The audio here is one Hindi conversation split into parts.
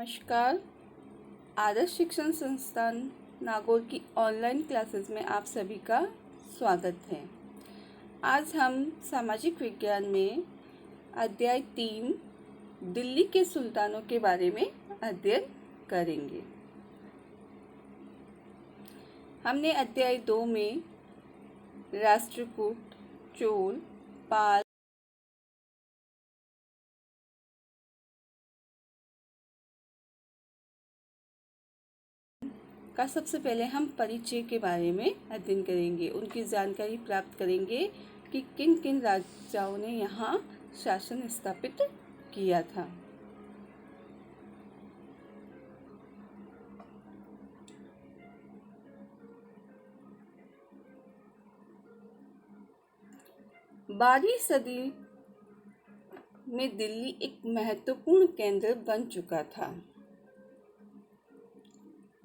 नमस्कार। आदर्श शिक्षण संस्थान नागौर की ऑनलाइन क्लासेस में आप सभी का स्वागत है। आज हम सामाजिक विज्ञान में अध्याय 3 दिल्ली के सुल्तानों के बारे में अध्ययन करेंगे। हमने अध्याय 2 में राष्ट्रकूट, चोल, पाल, का सबसे पहले हम परिचय के बारे में अध्ययन करेंगे। उनकी जानकारी प्राप्त करेंगे कि किन किन राजाओं ने यहाँ शासन स्थापित किया था। बारहवीं सदी में दिल्ली एक महत्वपूर्ण केंद्र बन चुका था।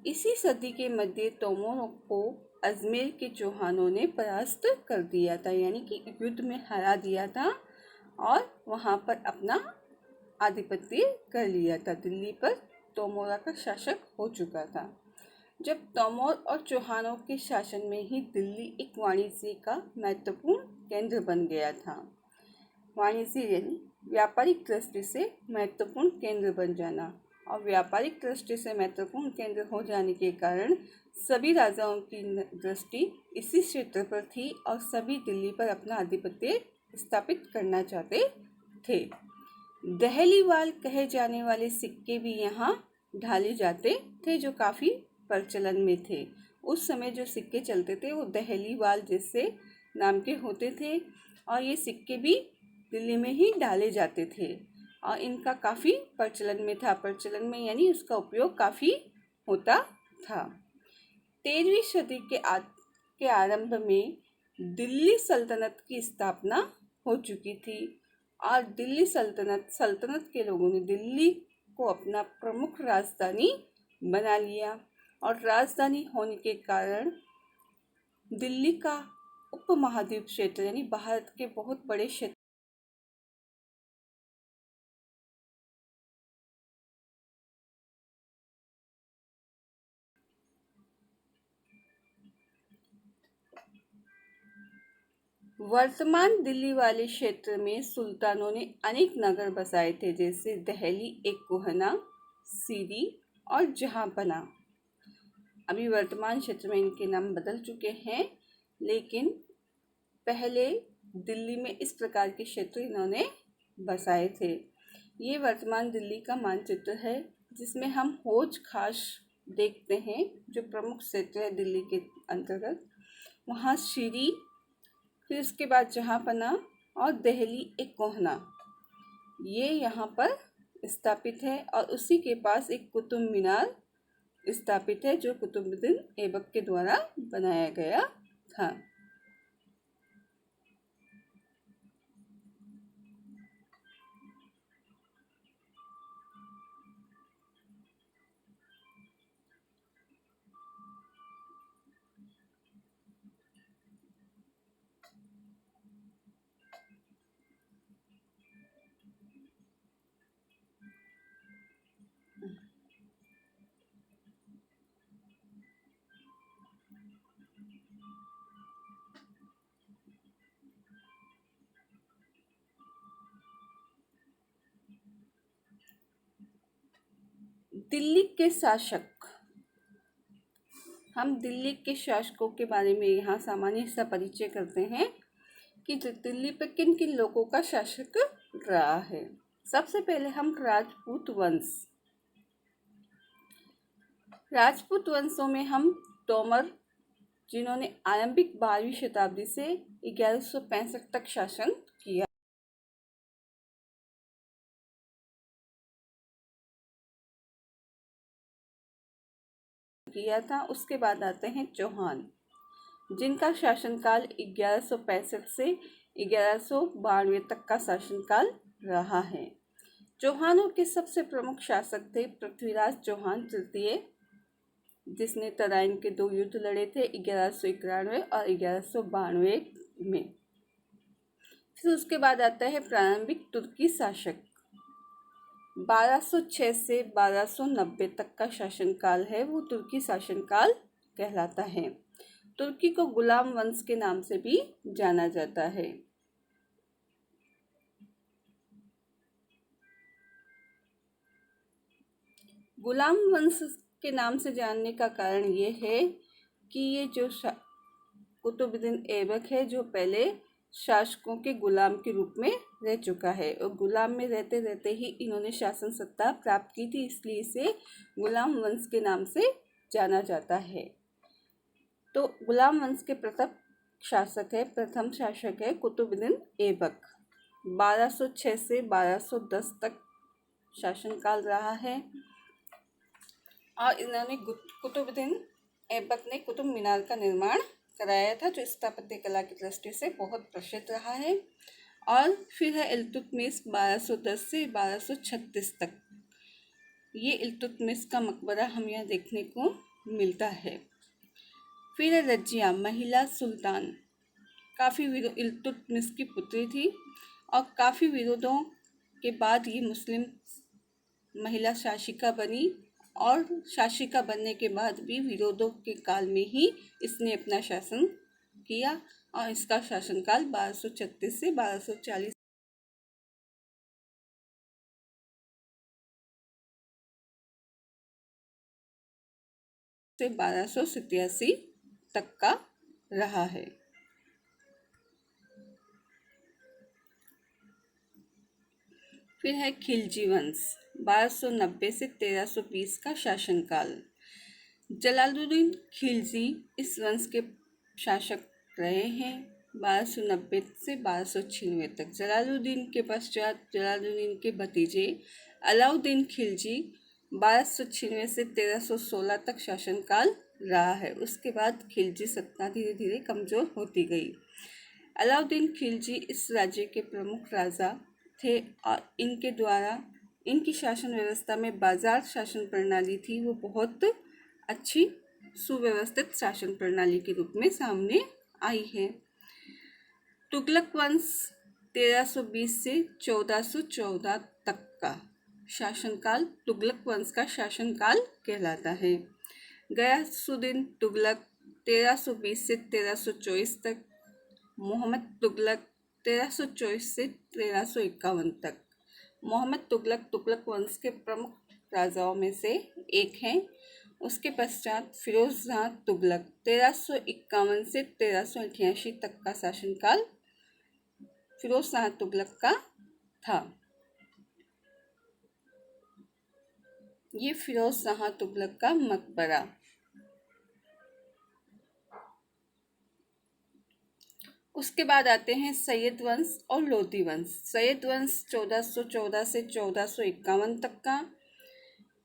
इसी सदी के मध्य तोमरों को अजमेर के चौहानों ने परास्त कर दिया था, यानी कि युद्ध में हरा दिया था और वहां पर अपना आधिपत्य कर लिया था। दिल्ली पर तोमरा का शासक हो चुका था। जब तोमर और चौहानों के शासन में ही दिल्ली एक वाणिज्य का महत्वपूर्ण केंद्र बन गया था। वाणिज्य यानी व्यापारिक दृष्टि से महत्वपूर्ण केंद्र बन जाना, और व्यापारिक दृष्टि से महत्वपूर्ण केंद्र हो जाने के कारण सभी राजाओं की दृष्टि इसी क्षेत्र पर थी और सभी दिल्ली पर अपना आधिपत्य स्थापित करना चाहते थे। दहलीवाल कहे जाने वाले सिक्के भी यहाँ ढाले जाते थे, जो काफ़ी प्रचलन में थे। उस समय जो सिक्के चलते थे वो दहलीवाल जैसे नाम के होते थे, और ये सिक्के भी दिल्ली में ही डाले जाते थे और इनका काफ़ी प्रचलन में था। प्रचलन में यानी उसका उपयोग काफ़ी होता था। 13वीं सदी के आरंभ में दिल्ली सल्तनत की स्थापना हो चुकी थी और दिल्ली सल्तनत के लोगों ने दिल्ली को अपना प्रमुख राजधानी बना लिया, और राजधानी होने के कारण दिल्ली का उपमहाद्वीप क्षेत्र यानी भारत के बहुत बड़े क्षेत्र वर्तमान दिल्ली वाले क्षेत्र में सुल्तानों ने अनेक नगर बसाए थे, जैसे दहली, एक कोहना, सीरी और जहांपना। अभी वर्तमान क्षेत्र में इनके नाम बदल चुके हैं, लेकिन पहले दिल्ली में इस प्रकार के क्षेत्र इन्होंने बसाए थे। ये वर्तमान दिल्ली का मानचित्र है, जिसमें हम हौज खास देखते हैं, जो प्रमुख क्षेत्र है दिल्ली के अंतर्गत। वहाँ सीरी, फिर उसके बाद जहांपना और दहली एक कोहना, ये यहाँ पर स्थापित है, और उसी के पास एक कुतुब मीनार स्थापित है, जो कुतुबुद्दीन ऐबक के द्वारा बनाया गया था। दिल्ली के शासक, हम दिल्ली के शासकों के बारे में यहाँ सामान्य सा परिचय करते हैं कि दिल्ली पर किन किन लोगों का शासक रहा है। सबसे पहले हम राजपूत वंशों में हम तोमर, जिन्होंने आरंभिक 12वीं शताब्दी से 1165 तक शासन किया था। उसके बाद आते हैं चौहान, जिनका शासनकाल 1165 से 1192 तक का शासनकाल रहा है। चौहानों के सबसे प्रमुख शासक थे पृथ्वीराज चौहान तृतीय, जिसने तराइन के 2 युद्ध लड़े थे, 1191 और 1192 में। फिर उसके बाद आता है प्रारंभिक तुर्की शासक, 1206 से 1290 तक का शासनकाल है वो तुर्की शासनकाल कहलाता है। तुर्की को गुलाम वंश के नाम से भी जाना जाता है। गुलाम वंश के नाम से जानने का कारण ये है कि ये जो कुतुबुद्दीन ऐबक है जो पहले शासकों के गुलाम के रूप में रह चुका है और गुलाम में रहते रहते ही इन्होंने शासन सत्ता प्राप्त की थी, इसलिए इसे गुलाम वंश के नाम से जाना जाता है। तो गुलाम वंश के प्रथम शासक है कुतुबुद्दीन ऐबक। 1206 से 1210 तक शासनकाल रहा है और इन्होंने कुतुबुद्दीन ऐबक ने कुतुब मीनार का निर्माण कराया था जो स्थापत्य कला की दृष्टि से बहुत प्रसिद्ध रहा है। और फिर है इल्तुतमिश 1210 से 1236 तक। ये इल्तुतमिश का मकबरा हम यहाँ देखने को मिलता है। फिर है रजिया महिला सुल्तान, काफ़ी इल्तुतमिश की पुत्री थी और काफ़ी विरोधों के बाद ये मुस्लिम महिला शासिका बनी और शासिका बनने के बाद भी विरोधों के काल में ही इसने अपना शासन किया और इसका शासनकाल 1236 से 1240 से 1287 तक का रहा है। फिर है खिलजी वंश 1290 से 1320 का शासनकाल। जलालुद्दीन खिलजी इस वंश के शासक रहे हैं 1290 से 1296 तक। जलालुद्दीन के पश्चात जलालुद्दीन के भतीजे अलाउद्दीन खिलजी 1296 से 1316 तक शासनकाल रहा है। उसके बाद खिलजी सत्ता धीरे धीरे कमज़ोर होती गई। अलाउद्दीन खिलजी इस राज्य के प्रमुख राजा थे और इनके द्वारा इनकी शासन व्यवस्था में बाजार शासन प्रणाली थी वो बहुत अच्छी सुव्यवस्थित शासन प्रणाली के रूप में सामने आई है। तुगलक वंश 1320 से 1414 तक का शासनकाल तुगलक वंश का शासनकाल कहलाता है। गयासुद्दीन तुगलक 1320 से 1324 तक। मोहम्मद तुगलक 1324 से 1351 तक। मोहम्मद तुगलक तुगलक वंश के प्रमुख राजाओं में से एक हैं। उसके पश्चात फिरोज शाह तुगलक 1351 से 1388 तक का शासनकाल फिरोज शाह तुगलक का था। ये फिरोज शाह तुगलक का मकबरा। उसके बाद आते हैं सैयद वंश और लोधी वंश। सैयद वंश 1414 से 1451 तक का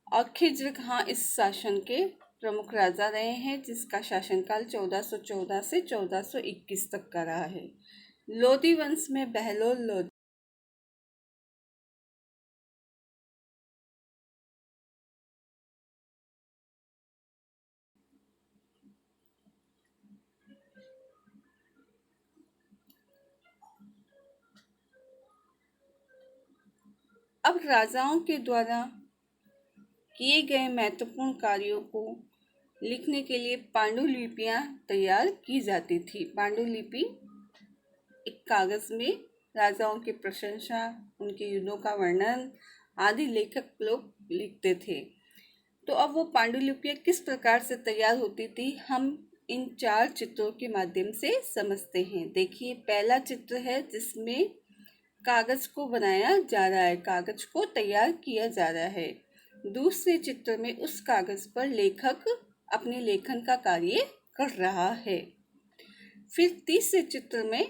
और खिज्र खां इस शासन के प्रमुख राजा रहे हैं जिसका शासनकाल 1414 से 1421 तक का रहा है। लोधी वंश में बहलोल लोधी अब राजाओं के द्वारा किए गए महत्वपूर्ण कार्यों को लिखने के लिए पांडुलिपियां तैयार की जाती थी। पांडुलिपि एक कागज में राजाओं की प्रशंसा, उनके युद्धों का वर्णन आदि लेखक लोग लिखते थे। तो अब वो पांडुलिपियां किस प्रकार से तैयार होती थी हम इन 4 चित्रों के माध्यम से समझते हैं। देखिए, पहला चित्र है जिसमें कागज को बनाया जा रहा है, कागज को तैयार किया जा रहा है। दूसरे चित्र में उस कागज पर लेखक अपने लेखन का कार्य कर रहा है। फिर तीसरे चित्र में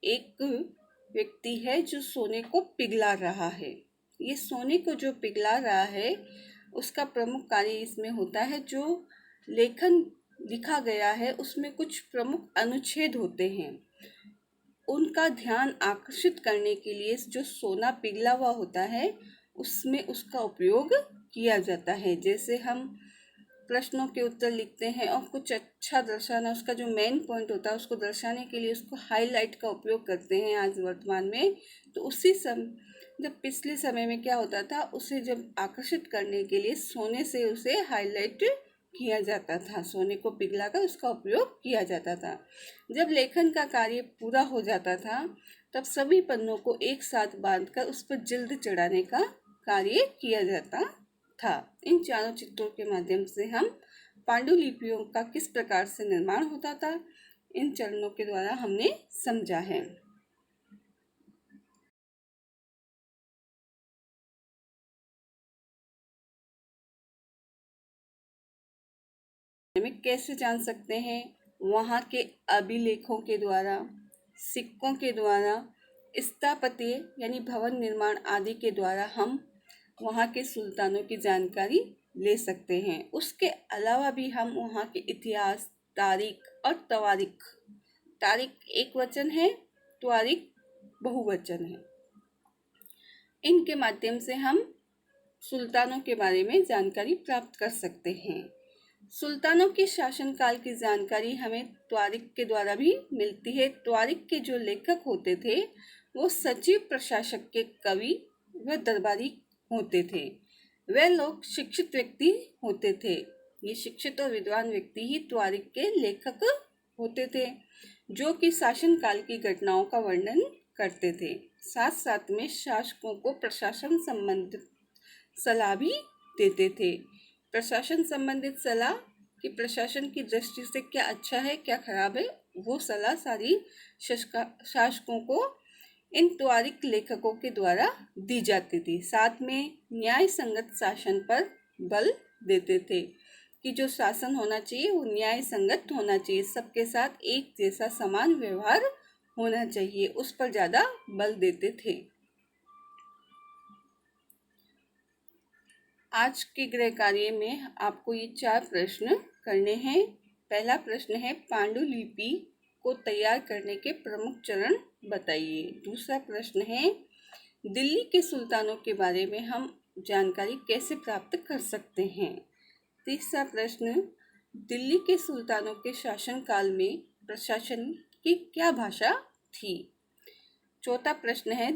एक व्यक्ति है जो सोने को पिघला रहा है। ये सोने को जो पिघला रहा है उसका प्रमुख कार्य इसमें होता है, जो लेखन लिखा गया है उसमें कुछ प्रमुख अनुच्छेद होते हैं, उनका ध्यान आकर्षित करने के लिए जो सोना पिघला हुआ होता है उसमें उसका उपयोग किया जाता है। जैसे हम प्रश्नों के उत्तर लिखते हैं और कुछ अच्छा दर्शाना, उसका जो मेन पॉइंट होता है उसको दर्शाने के लिए उसको हाईलाइट का उपयोग करते हैं आज वर्तमान में। तो उसी जब पिछले समय में क्या होता था, उसे जब आकर्षित करने के लिए सोने से उसे हाईलाइट किया जाता था, सोने को पिघलाकर उसका उपयोग किया जाता था। जब लेखन का कार्य पूरा हो जाता था तब सभी पन्नों को एक साथ बांधकर उस पर जिल्द चढ़ाने का कार्य किया जाता था। इन चारों चित्रों के माध्यम से हम पांडुलिपियों का किस प्रकार से निर्माण होता था, इन चरणों के द्वारा हमने समझा है। में कैसे जान सकते हैं? वहाँ के अभिलेखों के द्वारा, सिक्कों के द्वारा, स्थापत्य यानी भवन निर्माण आदि के द्वारा हम वहाँ के सुल्तानों की जानकारी ले सकते हैं। उसके अलावा भी हम वहाँ के इतिहास, तारीख और तवारीख, तारीख एक वचन है, तवारीख बहुवचन है, इनके माध्यम से हम सुल्तानों के बारे में जानकारी प्राप्त कर सकते हैं। सुल्तानों के शासनकाल की जानकारी हमें त्वारिख के द्वारा भी मिलती है। त्वारिख के जो लेखक होते थे वो सचिव, प्रशासक के कवि व दरबारी होते थे। वे लोग शिक्षित व्यक्ति होते थे। ये शिक्षित और विद्वान व्यक्ति ही त्वारिख के लेखक होते थे, जो कि शासनकाल की घटनाओं का वर्णन करते थे। साथ साथ में शासकों को प्रशासन संबंधित सलाह भी देते थे। प्रशासन संबंधित सलाह कि प्रशासन की दृष्टि से क्या अच्छा है, क्या खराब है, वो सलाह सारी शासकों को इन त्वारिख लेखकों के द्वारा दी जाती थी। साथ में न्याय संगत शासन पर बल देते थे कि जो शासन होना चाहिए वो न्याय संगत होना चाहिए, सबके साथ एक जैसा समान व्यवहार होना चाहिए, उस पर ज़्यादा बल देते थे। आज के गृह कार्य में आपको ये 4 प्रश्न करने हैं। पहला प्रश्न है, पांडुलिपि को तैयार करने के प्रमुख चरण बताइए। दूसरा प्रश्न है, दिल्ली के सुल्तानों के बारे में हम जानकारी कैसे प्राप्त कर सकते हैं। तीसरा प्रश्न, दिल्ली के सुल्तानों के शासनकाल में प्रशासन की क्या भाषा थी। चौथा प्रश्न है,